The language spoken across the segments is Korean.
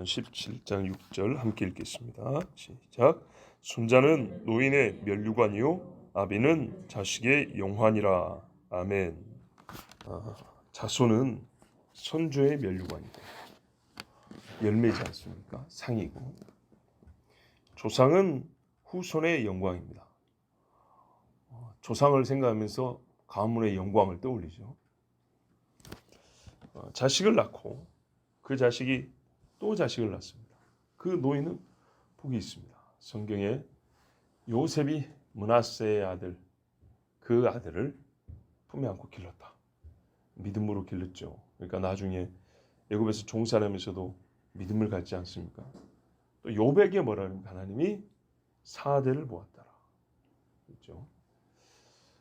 17장 6절 함께 읽겠습니다. 시작. 손자는 노인의 면류관이요 아비는 자식의 영환이라. 아멘. 자손은 선조의 면류관이고 열매지 않습니까? 상이고, 조상은 후손의 영광입니다. 조상을 생각하면서 가문의 영광을 떠올리죠. 자식을 낳고 그 자식이 또 자식을 낳습니다. 그 노인은 복이 있습니다. 성경에 요셉이 므낫세의 아들, 그 아들을 품에 안고 길렀다. 믿음으로 길렀죠. 그러니까 나중에 애굽에서 종살이면서도 믿음을 갖지 않습니까? 또 욥에게 뭐라 합니까? 하나님이 사대를 보았더라. 그렇죠?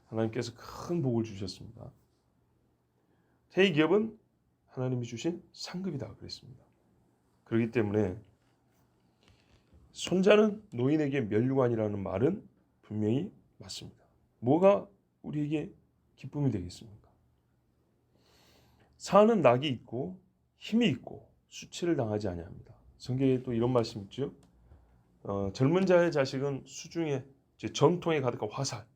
하나님께서 큰 복을 주셨습니다. 태기업은 하나님이 주신 상급이다 그랬습니다. 그렇기 때문에 손자는 노인에게 면류관이라는 말은 분명히 맞습니다. 뭐가 우리에게 기쁨이 되겠습니까? 사는 낙이 있고 힘이 있고 수치를 당하지 아니합니다. 성경에 또 이런 말씀 있죠. 젊은 자의 자식은 수중에 전통에 가득한 화살.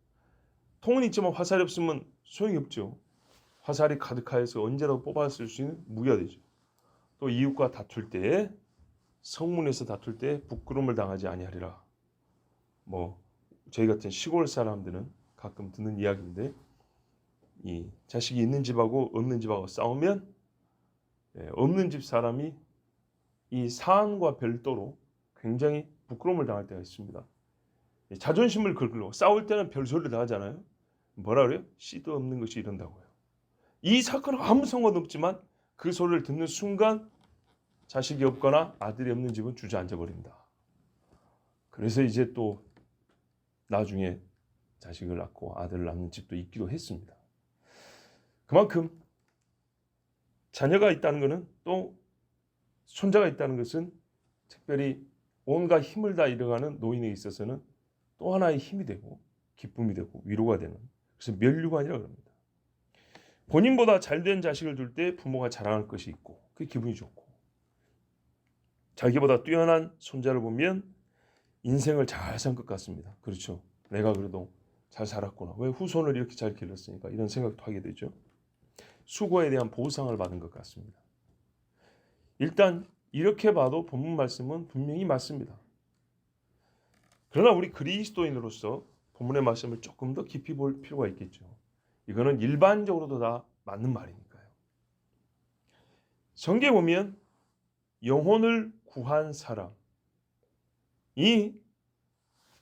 통은 있지만 화살이 없으면 소용이 없죠. 화살이 가득하여서 언제라도 뽑았을 수 있는 무기가 되죠. 또 이웃과 다툴 때에, 성문에서 다툴 때 부끄러움을 당하지 아니하리라. 저희 같은 시골 사람들은 가끔 듣는 이야기인데, 이 자식이 있는 집하고 없는 집하고 싸우면 없는 집 사람이 이 사안과 별도로 굉장히 부끄러움을 당할 때가 있습니다. 자존심을 긁으려고 싸울 때는 별소리를 다 하잖아요. 뭐라 그래요? 씨도 없는 것이 이런다고요. 이 사건은 아무 상관없지만 그 소리를 듣는 순간 자식이 없거나 아들이 없는 집은 주저앉아 버립니다. 그래서 이제 또 나중에 자식을 낳고 아들을 낳는 집도 있기도 했습니다. 그만큼 자녀가 있다는 것은, 또 손자가 있다는 것은 특별히 온갖 힘을 다 잃어가는 노인에 있어서는 또 하나의 힘이 되고 기쁨이 되고 위로가 되는, 그래서 면류관이라고 합니다. 본인보다 잘된 자식을 둘 때 부모가 자랑할 것이 있고 그게 기분이 좋고, 자기보다 뛰어난 손자를 보면 인생을 잘 산 것 같습니다. 그렇죠. 내가 그래도 잘 살았구나. 왜 후손을 이렇게 잘 길렀으니까, 이런 생각도 하게 되죠. 수고에 대한 보상을 받은 것 같습니다. 일단 이렇게 봐도 본문 말씀은 분명히 맞습니다. 그러나 우리 그리스도인으로서 본문의 말씀을 조금 더 깊이 볼 필요가 있겠죠. 이거는 일반적으로도 다 맞는 말이니까요. 성경에 보면 영혼을 구한 사람이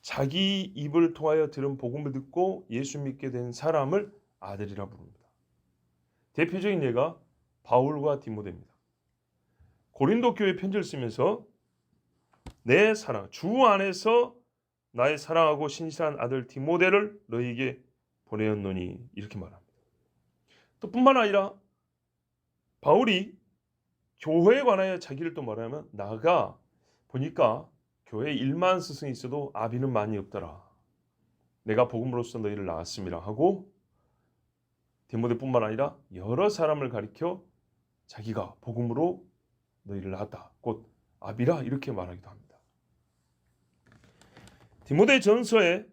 자기 입을 통하여 들은 복음을 듣고 예수 믿게 된 사람을 아들이라 부릅니다. 대표적인 예가 바울과 디모데입니다. 고린도 교회 편지를 쓰면서 내 사랑, 주 안에서 나의 사랑하고 신실한 아들 디모데를 너희에게 보내었노니, 이렇게 말합니다. 또 뿐만 아니라 바울이 교회에 관하여 자기를 또 말하면, 나가 보니까 교회에 1만 스승이 있어도 아비는 많이 없더라. 내가 복음으로써 너희를 낳았음이라 하고, 디모데뿐만 아니라 여러 사람을 가리켜 자기가 복음으로 너희를 낳았다, 곧 아비라, 이렇게 말하기도 합니다. 디모데 전서에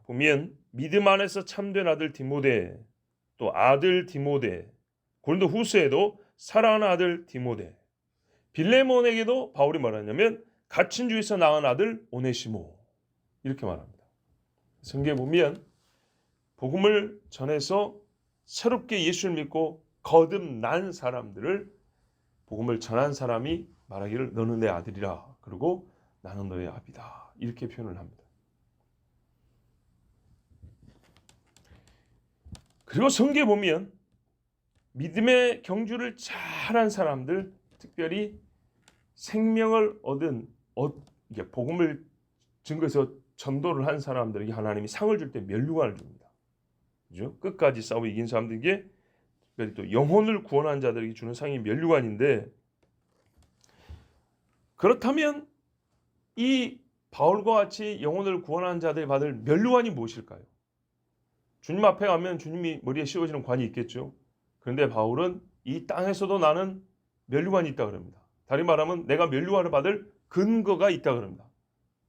보면 믿음 안에서 참된 아들 디모데, 또 아들 디모데, 고린도 후서에도 사랑하는 아들 디모데, 빌레몬에게도 바울이 말하냐면 갇힌 주에서 낳은 아들 오네시모, 이렇게 말합니다. 성경에 보면 복음을 전해서 새롭게 예수를 믿고 거듭난 사람들을, 복음을 전한 사람이 말하기를 너는 내 아들이라, 그리고 나는 너의 아비다, 이렇게 표현을 합니다. 그리고 성경에 보면 믿음의 경주를 잘한 사람들, 특별히 생명을 얻은, 복음을 증거해서 전도를 한 사람들에게 하나님이 상을 줄 때 면류관을 줍니다. 그죠? 끝까지 싸워 이긴 사람들에게, 특별히 또 영혼을 구원한 자들에게 주는 상이 면류관인데, 그렇다면 이 바울과 같이 영혼을 구원한 자들이 받을 면류관이 무엇일까요? 주님 앞에 가면 주님이 머리에 씌워지는 관이 있겠죠. 그런데 바울은 이 땅에서도 나는 면류관이 있다 그럽니다. 다시 말하면 내가 면류관을 받을 근거가 있다 그럽니다.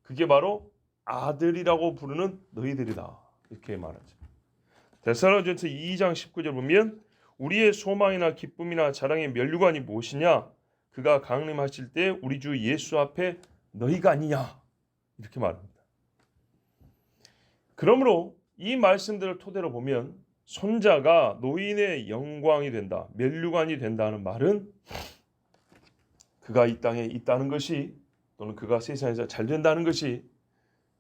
그게 바로 아들이라고 부르는 너희들이다. 이렇게 말하죠. 데살로니가전서 2장 19절 보면 우리의 소망이나 기쁨이나 자랑의 면류관이 무엇이냐? 그가 강림하실 때 우리 주 예수 앞에 너희가 아니냐? 이렇게 말합니다. 그러므로 이 말씀들을 토대로 보면 손자가 노인의 영광이 된다, 면류관이 된다는 말은 그가 이 땅에 있다는 것이 또는 그가 세상에서 잘 된다는 것이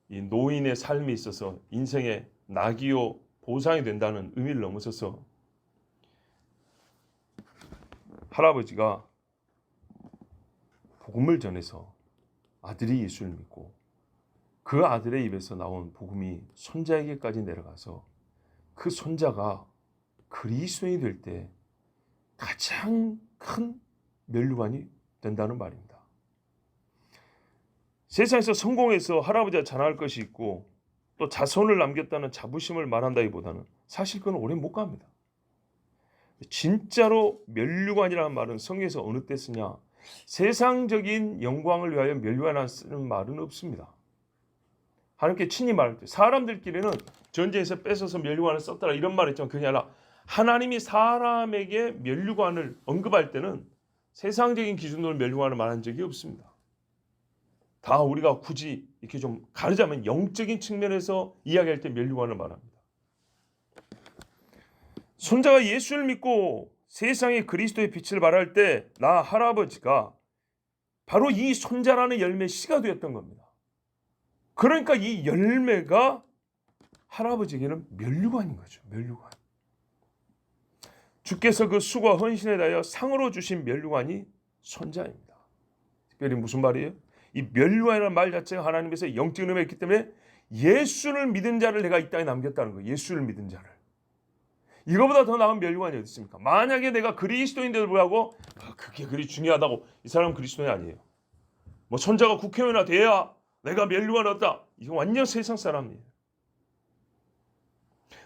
이 노인의 삶에 있어서 인생의 낙이요 보상이 된다는 의미를 넘어서서 할아버지가 복음을 전해서 아들이 예수를 믿고 그 아들의 입에서 나온 복음이 손자에게까지 내려가서 그 손자가 그리스도인이 될 때 가장 큰 면류관이 된다는 말입니다. 세상에서 성공해서 할아버지가 자랑할 것이 있고 또 자손을 남겼다는 자부심을 말한다기보다는 사실 그건 오래 못 갑니다. 진짜로 면류관이라는 말은 성경에서 어느 때 쓰냐? 세상적인 영광을 위하여 면류관을 쓰는 말은 없습니다. 하나님께 친히 말할 때 사람들끼리는 전쟁에서 뺏어서 면류관을 썼더라 이런 말 있지만 그게 아니라 하나님이 사람에게 면류관을 언급할 때는 세상적인 기준으로 면류관을 말한 적이 없습니다. 다 우리가 굳이 이렇게 좀 가르자면 영적인 측면에서 이야기할 때 면류관을 말합니다. 손자가 예수를 믿고 세상에 그리스도의 빛을 발할 때 나 할아버지가 바로 이 손자라는 열매의 씨가 되었던 겁니다. 그러니까 이 열매가 할아버지에게는 면류관인 거죠. 면류관. 주께서 그 수고와 헌신에 대하여 상으로 주신 면류관이 손자입니다. 특별히 무슨 말이에요? 이 면류관이라는 말 자체가 하나님께서 영적인 의미가 있기 때문에 예수를 믿은 자를 내가 이 땅에 남겼다는 거예요. 예수를 믿은 자를. 이거보다 더 나은 면류관이 어디 있습니까? 만약에 내가 그리스도인들을 보고 그게 그리 중요하다고 이 사람은 그리스도인이 아니에요. 뭐 손자가 국회의원이나 돼야 내가 면류관 얻다. 이거 완전 세상 사람이에요.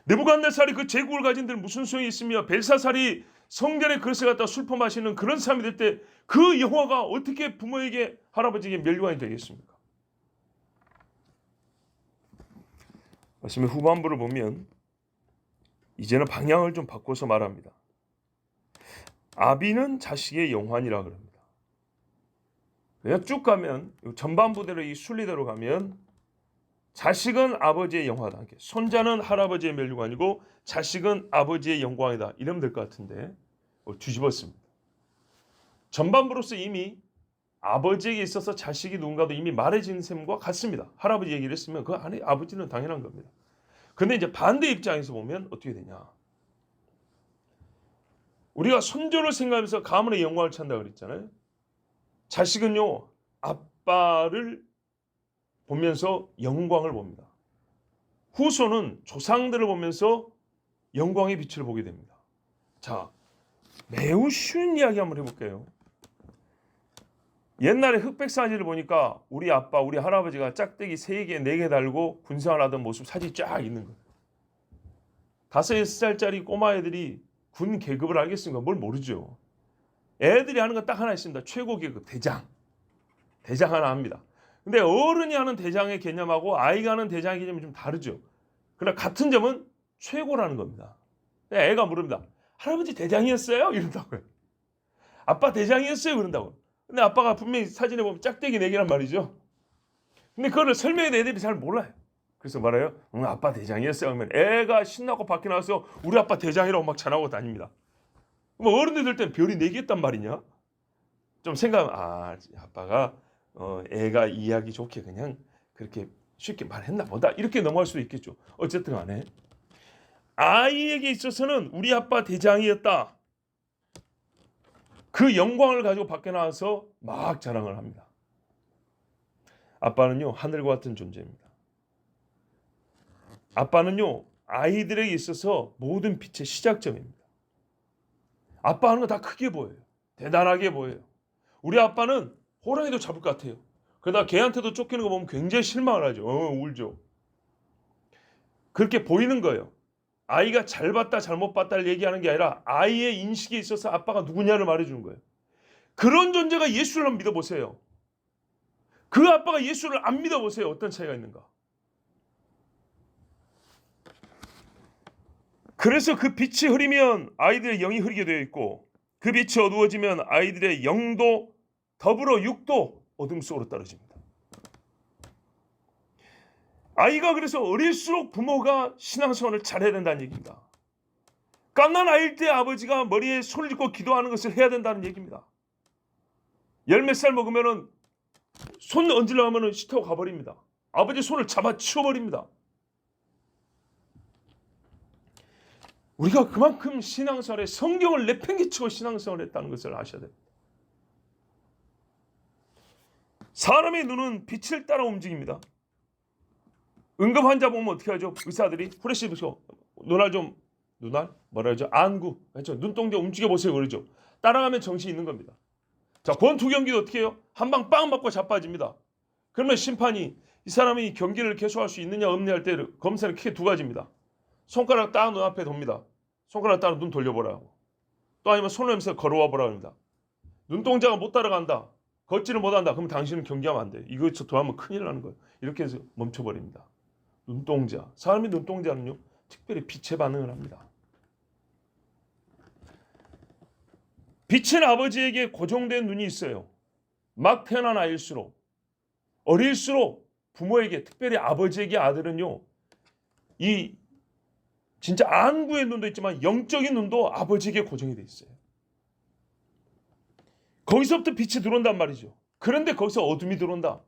느부갓네살이 그 제국을 가진 데는 무슨 소용이 있으며 벨사살이 성전에 그릇을 갖다 술퍼 마시는 그런 사람이 될 때 그 여호와가 어떻게 부모에게 할아버지에게 면류관이 되겠습니까? 말씀의 후반부를 보면 이제는 방향을 좀 바꿔서 말합니다. 아비는 자식의 영환이라 그럽니다. 그냥 쭉 가면 전반부대로 이 순리대로 가면 자식은 아버지의 영화다. 손자는 할아버지의 면류관이고 자식은 아버지의 영광이다. 이러면 될 것 같은데 뒤집었습니다. 전반부로서 이미 아버지에게 있어서 자식이 누군가도 이미 말해진 셈과 같습니다. 할아버지 얘기를 했으면 그 안에 아버지는 당연한 겁니다. 근데 이제 반대 입장에서 보면 어떻게 되냐? 우리가 손조를 생각하면서 가문의 영광을 찬다고 그랬잖아요. 자식은요 아빠를 보면서 영광을 봅니다. 후손은 조상들을 보면서 영광의 빛을 보게 됩니다. 자, 매우 쉬운 이야기 한번 해볼게요. 옛날에 흑백 사진을 보니까 우리 아빠, 우리 할아버지가 짝대기 3개, 4개 달고 군생활 하던 모습 사진이 쫙 있는 거예요. 5, 6살짜리 꼬마 애들이 군 계급을 알겠습니까? 뭘 모르죠. 애들이 하는 건 딱 하나 있습니다. 최고 계급, 대장. 대장 하나 합니다. 근데 어른이 하는 대장의 개념하고 아이가 하는 대장의 개념이 좀 다르죠. 그러나 같은 점은 최고라는 겁니다. 애가 물습니다. 할아버지 대장이었어요? 이런다고요. 아빠 대장이었어요? 그런다고요. 근데 아빠가 분명히 사진에 보면 짝대기 4개란 말이죠. 근데 그거를 설명해도 애들이 잘 몰라요. 그래서 말해요. 아빠 대장이었어요. 그러면 애가 신나고 밖에 나와서 우리 아빠 대장이라고 막 자랑하고 다닙니다. 뭐 어른들 들 땐 별이 4개였단 말이냐? 좀 생각하면 아빠가 애가 이해하기 좋게 그냥 그렇게 쉽게 말했나 보다 이렇게 넘어갈 수도 있겠죠. 어쨌든 간에 아이에게 있어서는 우리 아빠 대장이었다. 그 영광을 가지고 밖에 나와서 막 자랑을 합니다. 아빠는요 하늘과 같은 존재입니다. 아빠는요 아이들에게 있어서 모든 빛의 시작점입니다. 아빠 하는 거 다 크게 보여요. 대단하게 보여요. 우리 아빠는 호랑이도 잡을 것 같아요. 그러다 개한테도 쫓기는 거 보면 굉장히 실망을 하죠. 울죠. 그렇게 보이는 거예요. 아이가 잘 봤다 잘못 봤다를 얘기하는 게 아니라 아이의 인식에 있어서 아빠가 누구냐를 말해주는 거예요. 그런 존재가 예수를 한번 믿어보세요. 그 아빠가 예수를 안 믿어보세요. 어떤 차이가 있는가. 그래서 그 빛이 흐리면 아이들의 영이 흐리게 되어 있고 그 빛이 어두워지면 아이들의 영도 더불어 육도 어둠 속으로 떨어집니다. 아이가 그래서 어릴수록 부모가 신앙생활을 잘해야 된다는 얘기입니다. 갓난 아이일 때 아버지가 머리에 손을 짚고 기도하는 것을 해야 된다는 얘기입니다. 열 몇 살 먹으면은 손 얹으려고 하면은 시터고 가버립니다. 아버지 손을 잡아 치워버립니다. 우리가 그만큼 신앙생활에 성경을 내팽개치고 신앙생활을 했다는 것을 아셔야 됩니다. 사람의 눈은 빛을 따라 움직입니다. 응급 환자 보면 어떻게 하죠? 의사들이 후레쉬 보시고 눈알 뭐라 그러죠? 안구 그렇죠? 눈동자 움직여 보세요 그러죠. 따라가면 정신이 있는 겁니다. 자, 권투경기도 어떻게 해요? 한 방 빵 맞고 자빠집니다. 그러면 심판이 이 사람이 경기를 계속할 수 있느냐 없느냐 할 때 검사는 크게 두 가지입니다. 손가락 딱 눈앞에 돕니다. 손가락 따라 눈 돌려보라고. 또 아니면 손을 하면서 걸어와 보라고 합니다. 눈동자가 못 따라간다. 걷지를 못한다. 그러면 당신은 경기하면 안 돼. 이거 더 하면 큰일 나는 거예요. 이렇게 해서 멈춰버립니다. 눈동자. 사람의 눈동자는요. 특별히 빛에 반응을 합니다. 빛은 아버지에게 고정된 눈이 있어요. 막 태어난 아이일수록 어릴수록 부모에게 특별히 아버지에게 아들은요. 이 진짜 안구의 눈도 있지만 영적인 눈도 아버지에게 고정이 돼 있어요. 거기서부터 빛이 들어온단 말이죠. 그런데 거기서 어둠이 들어온다.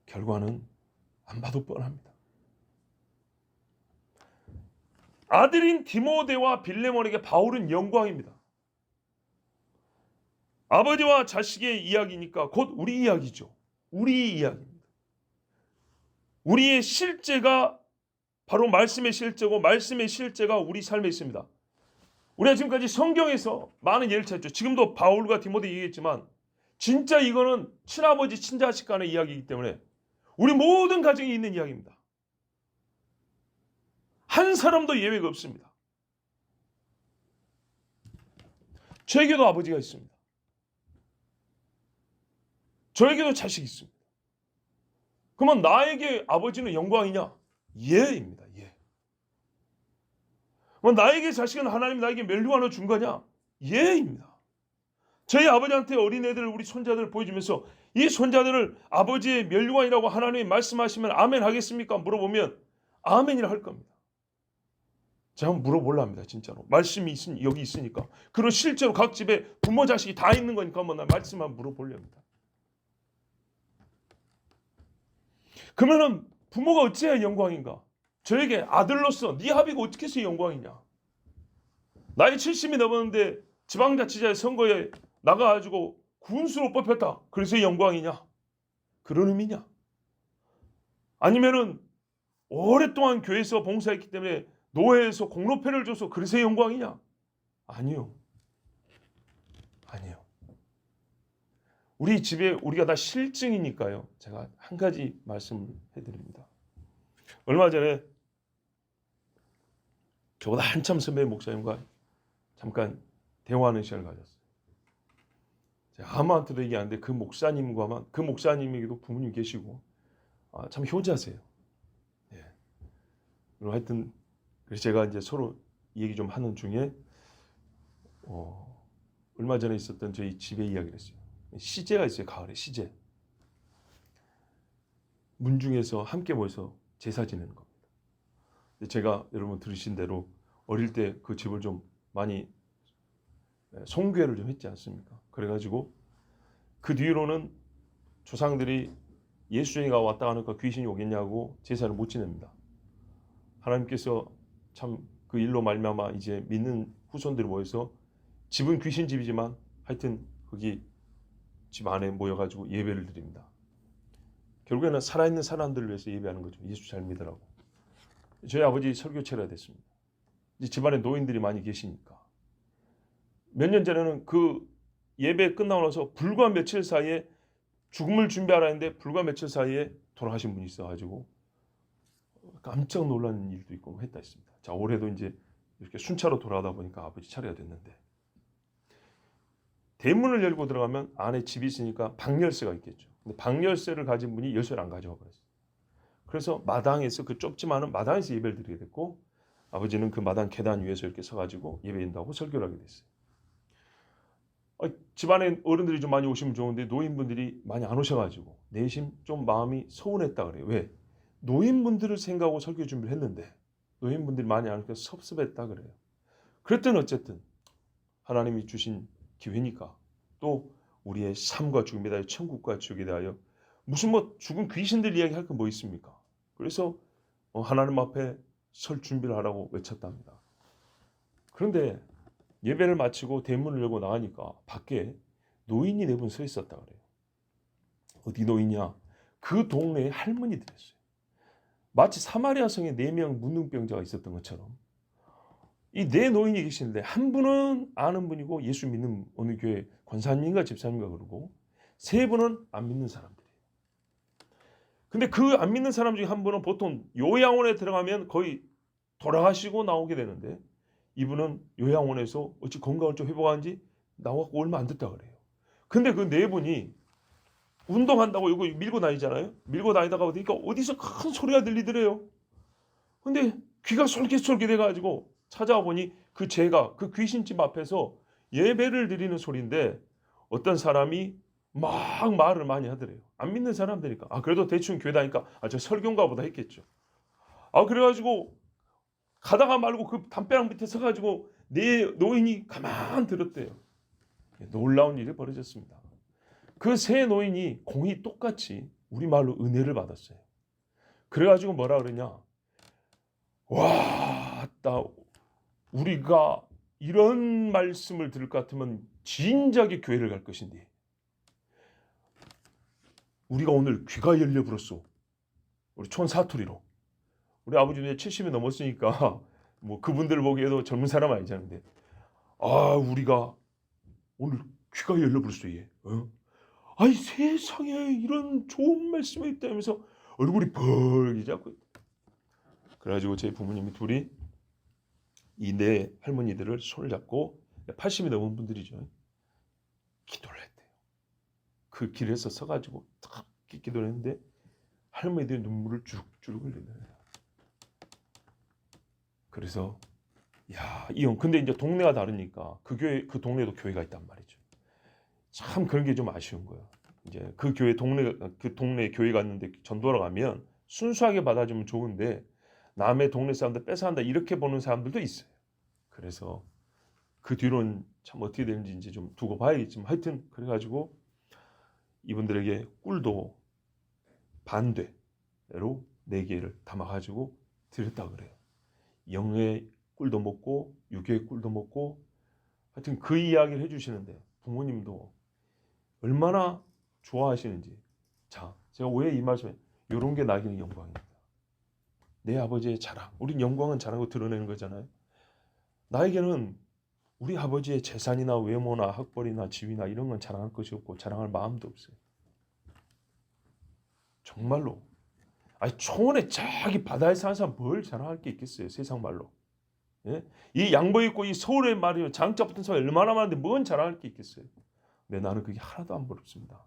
결과는 안 봐도 뻔합니다. 아들인 디모데와 빌레몬에게 바울은 영광입니다. 아버지와 자식의 이야기니까 곧 우리 이야기죠. 우리 이야기입니다. 우리의 실제가 바로 말씀의 실제고 말씀의 실제가 우리 삶에 있습니다. 우리가 지금까지 성경에서 많은 예를 찾죠. 지금도 바울과 디모데 얘기했지만 진짜 이거는 친아버지 친자식 간의 이야기이기 때문에 우리 모든 가정에 있는 이야기입니다. 한 사람도 예외가 없습니다. 저에게도 아버지가 있습니다. 저에게도 자식이 있습니다. 그러면 나에게 아버지는 영광이냐? 예입니다. 예. 그럼 나에게 자식은 하나님 나에게 멸류관을 준 거냐? 예입니다. 저희 아버지한테 어린애들 우리 손자들 보여주면서 이 손자들을 아버지의 멸류관이라고 하나님이 말씀하시면 아멘 하겠습니까? 물어보면 아멘이라 할 겁니다. 제가 한번 물어보려 합니다. 진짜로. 말씀이 여기 있으니까. 그리고 실제로 각 집에 부모 자식이 다 있는 거니까 한번 말씀 한번 물어보려 합니다. 그러면은 부모가 어찌해야 영광인가? 저에게 아들로서 네 합의가 어떻게 해서 영광이냐? 나이 70이 넘었는데 지방자치자의 선거에 나가가지고 군수로 뽑혔다. 그래서 영광이냐? 그런 의미냐? 아니면은 오랫동안 교회에서 봉사했기 때문에 노회에서 공로패를 줘서 그래서 영광이냐? 아니요. 아니요. 우리 집에 우리가 다 실증이니까요. 제가 한 가지 말씀을 해드립니다. 얼마 전에 저보다 한참 선배 목사님과 잠깐 대화하는 시간을 가졌어요. 제가 아무한테도 얘기 안 하는데 그 목사님과만 그 목사님에게도 부모님 계시고 참 효자세요. 예. 그리고 하여튼 그래서 제가 이제 서로 얘기 좀 하는 중에 얼마 전에 있었던 저희 집의 이야기를 했어요. 시제가 있어요. 가을에 시제. 문중에서 함께 모여서 제사 지내는 겁니다. 제가 여러분 들으신 대로 어릴 때 그 집을 좀 많이 송괴를 좀 했지 않습니까? 그래가지고 그 뒤로는 조상들이 예수님이 왔다 가니까 귀신이 오겠냐고 제사를 못 지냅니다. 하나님께서 참 그 일로 말미암아 이제 믿는 후손들이 모여서 집은 귀신 집이지만 하여튼 거기 집 안에 모여가지고 예배를 드립니다. 결국에는 살아있는 사람들을 위해서 예배하는 거죠. 예수 잘 믿으라고. 저희 아버지 설교체가 됐습니다. 이제 집안에 노인들이 많이 계시니까. 몇 년 전에는 그 예배 끝나고 나서 불과 며칠 사이에 죽음을 준비하라 했는데 불과 며칠 사이에 돌아가신 분이 있어가지고 깜짝 놀라는 일도 있고 했다 했습니다. 자, 올해도 이제 이렇게 순차로 돌아가다 보니까 아버지 차례가 됐는데 대문을 열고 들어가면 안에 집이 있으니까 방열쇠가 있겠죠. 근데 방열쇠를 가진 분이 열쇠를 안 가져와 버렸어요. 그래서 마당에서 그 좁지만은 마당에서 예배를 드리게 됐고 아버지는 그 마당 계단 위에서 이렇게 서가지고 예배인다고 설교를 하게 됐어요. 집안에 어른들이 좀 많이 오시면 좋은데 노인분들이 많이 안 오셔가지고 내심 좀 마음이 서운했다 그래요. 왜? 노인분들을 생각하고 설교 준비를 했는데 노인분들이 많이 안 오니까 섭섭했다 그래요. 그랬더니 어쨌든 하나님이 주신 기회니까 또 우리의 삶과 죽음에 대하여 천국과 지옥에 대하여 무슨 뭐 죽은 귀신들 이야기할 거 뭐 있습니까? 그래서 하나님 앞에 설 준비를 하라고 외쳤답니다. 그런데 예배를 마치고 대문을 열고 나가니까 밖에 노인이 네 분 서 있었다 그래요. 어디 노인이야? 그 동네에 할머니들이었어요. 마치 사마리아 성에 4명 문둥병자가 있었던 것처럼 이 네 노인이 계시는데 한 분은 아는 분이고 예수 믿는 어느 교회 권사님인가 집사님인가 그러고 세 분은 안 믿는 사람들이에요. 근데 그 안 믿는 사람 중에 한 분은 보통 요양원에 들어가면 거의 돌아가시고 나오게 되는데 이분은 요양원에서 어찌 건강을 좀 회복한 지 나왔고 얼마 안 됐다 그래요. 근데 그 네 분이 운동한다고 이거 밀고 다니잖아요. 밀고 다니다가 보니까 어디서 큰 소리가 들리더래요. 근데 귀가 솔깃솔깃 해가지고 찾아와 보니 그 제가 그 귀신집 앞에서 예배를 드리는 소리인데 어떤 사람이 막 말을 많이 하더래요. 안 믿는 사람들이니까. 그래도 대충 교회 다니까 저 설교인가 보다 했겠죠. 그래가지고 가다가 말고 그 담벼락 밑에 서가지고 네 노인이 가만 들었대요. 놀라운 일이 벌어졌습니다. 그 세 노인이 공이 똑같이 우리말로 은혜를 받았어요. 그래가지고 뭐라 그러냐. 와, 우리가 이런 말씀을 들을 것 같으면 진작에 교회를 갈 것인데 우리가 오늘 귀가 열려 버렸어. 우리 촌사투리로. 우리 아버지는 70이 넘었으니까 뭐 그분들 보기에도 젊은 사람 아니잖아요. 근데 우리가 오늘 귀가 열려 버렸어. 얘. 아이 세상에 이런 좋은 말씀이 있다면서 얼굴이 벌기자고. 그래가지고 제 부모님이 둘이 이 네 할머니들을 손을 잡고 80이 넘은 분들이죠. 기도를 했대요. 그 길에서 서가지고 딱 기도를 했는데 할머니들이 눈물을 주룩주룩 흘리더래요. 그래서 근데 이제 동네가 다르니까 그 동네도 교회가 있단 말이죠. 참 그런 게 좀 아쉬운 거예요. 이제 그 동네 교회 갔는데 전도하러 가면 순수하게 받아주면 좋은데 남의 동네 사람들 뺏어간다 이렇게 보는 사람들도 있어요. 그래서 그 뒤로는 참 어떻게 되는지 이제 좀 두고 봐야겠지만 하여튼 그래가지고 이분들에게 꿀도 반대로 4개를 담아가지고 드렸다 그래요. 영의 꿀도 먹고 육의 꿀도 먹고 하여튼 그 이야기를 해주시는데 부모님도 얼마나 좋아하시는지. 자, 제가 왜 이 말씀에 이런 게 나에게는 영광입니다. 내 아버지의 자랑. 우린 영광은 자랑으로 드러내는 거잖아요. 나에게는 우리 아버지의 재산이나 외모나 학벌이나 지위나 이런 건 자랑할 것이 없고 자랑할 마음도 없어요. 정말로. 초원에 저기 바다에 사는 사람 뭘 자랑할 게 있겠어요. 세상 말로. 예? 이 양복 입고 이 서울에 말이요 장자 붙은 사람이 얼마나 많은데 뭔 자랑할 게 있겠어요. 근데 나는 그게 하나도 안 부럽습니다.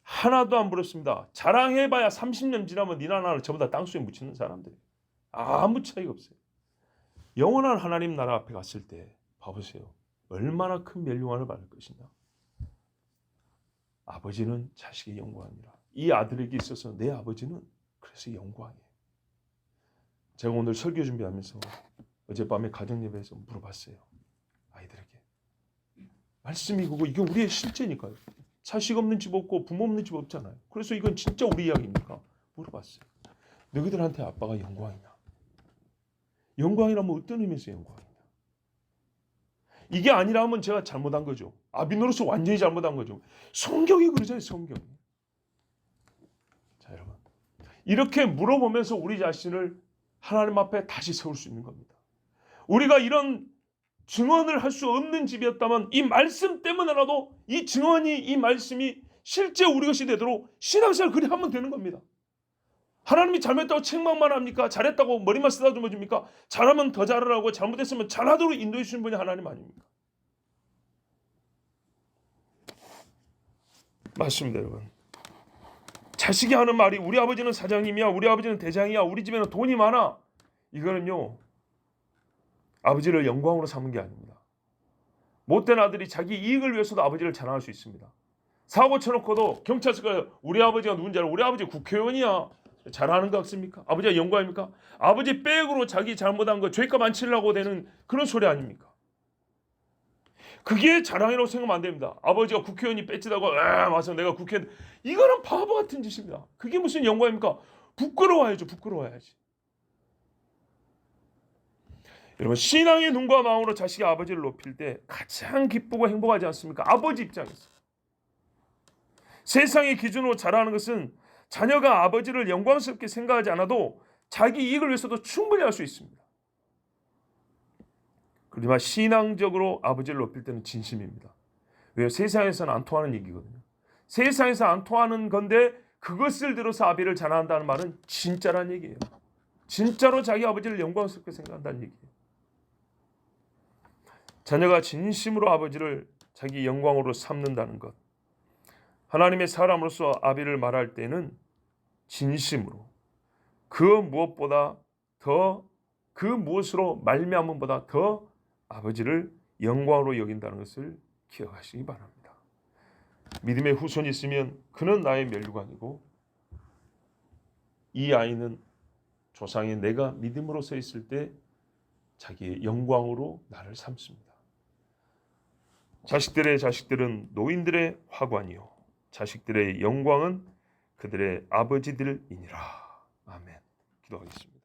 하나도 안 부럽습니다. 자랑해봐야 30년 지나면 니나 나를 전부 다 땅속에 묻히는 사람들이 아무 차이가 없어요. 영원한 하나님 나라 앞에 갔을 때 봐보세요. 얼마나 큰 멸류관을 받을 것이냐. 아버지는 자식의 영광이라. 이 아들에게 있어서 내 아버지는 그래서 영광이에요. 제가 오늘 설교 준비하면서 어젯밤에 가정예배에서 물어봤어요. 아이들에게. 말씀이 그거 이게 우리의 실제니까요. 자식 없는 집 없고 부모 없는 집 없잖아요. 그래서 이건 진짜 우리 이야기입니까? 물어봤어요. 너희들한테 아빠가 영광이냐? 영광이라면 어떤 의미에서 영광이냐? 이게 아니라면 제가 잘못한 거죠. 아비노로서 완전히 잘못한 거죠. 성경이 그러잖아요. 성경이. 자, 여러분. 이렇게 물어보면서 우리 자신을 하나님 앞에 다시 세울 수 있는 겁니다. 우리가 이런 증언을 할 수 없는 집이었다면 이 말씀 때문에라도 이 말씀이 실제 우리 것이 되도록 신앙생활 그리 하면 되는 겁니다. 하나님이 잘못했다고 책망만 합니까? 잘했다고 머리만 쓰다듬어 줍니까? 잘하면 더 잘하라고 잘못했으면 잘하도록 인도해 주시는 분이 하나님 아닙니까? 맞습니다, 여러분. 자식이 하는 말이 우리 아버지는 사장님이야, 우리 아버지는 대장이야, 우리 집에는 돈이 많아. 이거는요, 아버지를 영광으로 삼은 게 아닙니다. 못된 아들이 자기 이익을 위해서도 아버지를 자랑할 수 있습니다. 사고 쳐놓고도 경찰서가 우리 아버지가 누군지 알아? 우리 아버지 국회의원이야. 잘하는 것 같습니까? 아버지가 영광입니까? 아버지 백으로 자기 잘못한 거 죄값 안 치려고 되는 그런 소리 아닙니까? 그게 자랑이라고 생각하면 안 됩니다. 아버지가 국회의원이 뺏지다고 맞아 내가 국회의원, 이거는 바보 같은 짓입니다. 그게 무슨 영광입니까? 부끄러워야죠. 부끄러워야지. 여러분, 신앙의 눈과 마음으로 자식이 아버지를 높일 때 가장 기쁘고 행복하지 않습니까? 아버지 입장에서. 세상의 기준으로 자라는 것은 자녀가 아버지를 영광스럽게 생각하지 않아도 자기 이익을 위해서도 충분히 할 수 있습니다. 그렇지만 신앙적으로 아버지를 높일 때는 진심입니다. 왜요? 세상에서는 안 통하는 얘기거든요. 세상에서 안 통하는 건데 그것을 들어서 아비를 자랑한다는 말은 진짜란 얘기예요. 진짜로 자기 아버지를 영광스럽게 생각한다는 얘기예요. 자녀가 진심으로 아버지를 자기 영광으로 삼는다는 것. 하나님의 사람으로서 아비를 말할 때는 진심으로 그 무엇보다 더 그 무엇으로 말미암음보다 더 아버지를 영광으로 여긴다는 것을 기억하시기 바랍니다. 믿음의 후손이 있으면 그는 나의 멸류관이고 이 아이는 조상의 내가 믿음으로 서 있을 때 자기의 영광으로 나를 삼습니다. 자식들의 자식들은 노인들의 화관이요 자식들의 영광은 그들의 아버지들이니라. 아멘. 기도하겠습니다.